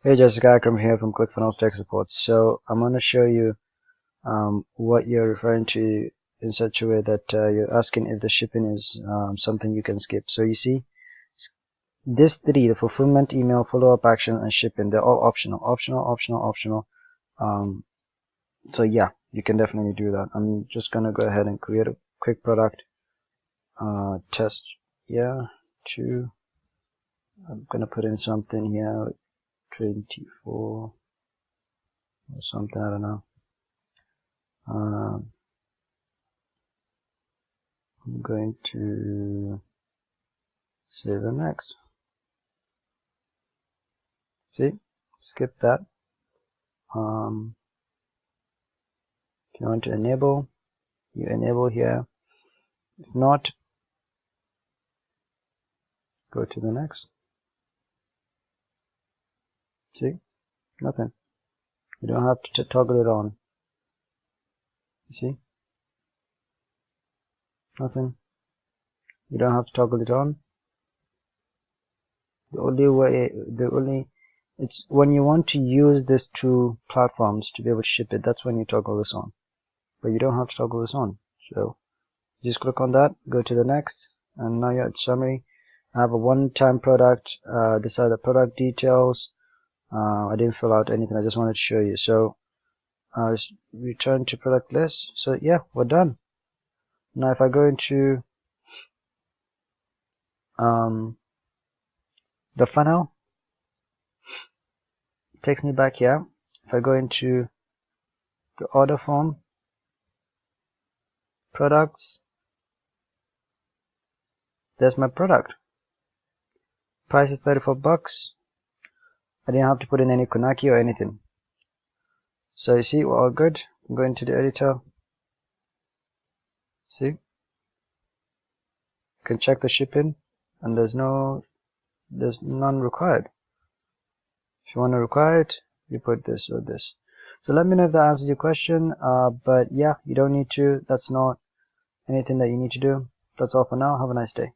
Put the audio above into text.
Hey Jessica, Akram here from ClickFunnels Tech Support. So I'm going to show you what you're referring to in such a way that you're asking if the shipping is something you can skip. So you see, this three, the fulfillment, email, follow-up action, and shipping, they're all optional. So yeah, you can definitely do that. I'm just going to go ahead and create a quick product test. Yeah, two. I'm going to put in something here, 24 or something, I don't know. I'm going to save and next. See, skip that. If you want to enable, you enable here. If not, go to the next. See, nothing. You don't have to toggle it on. You see, nothing. You don't have to toggle it on. It's when you want to use these two platforms to be able to ship it, that's when you toggle this on. But you don't have to toggle this on. So just click on that, go to the next, and now you're at summary. I have a one-time product. These are the product details. I didn't fill out anything. I just wanted to show you. So return to product list. So yeah, we're done. Now if I go into the funnel, it takes me back here. If I go into the order form, products, there's my product. Price is 34 bucks. I didn't have to put in any Konaki or anything. So you see, we're all good. I'm going to the editor. See, you can check the shipping, and there's none required. If you want to require it, you put this or this. So let me know if that answers your question. But yeah, you don't need to. That's not anything that you need to do. That's all for now. Have a nice day.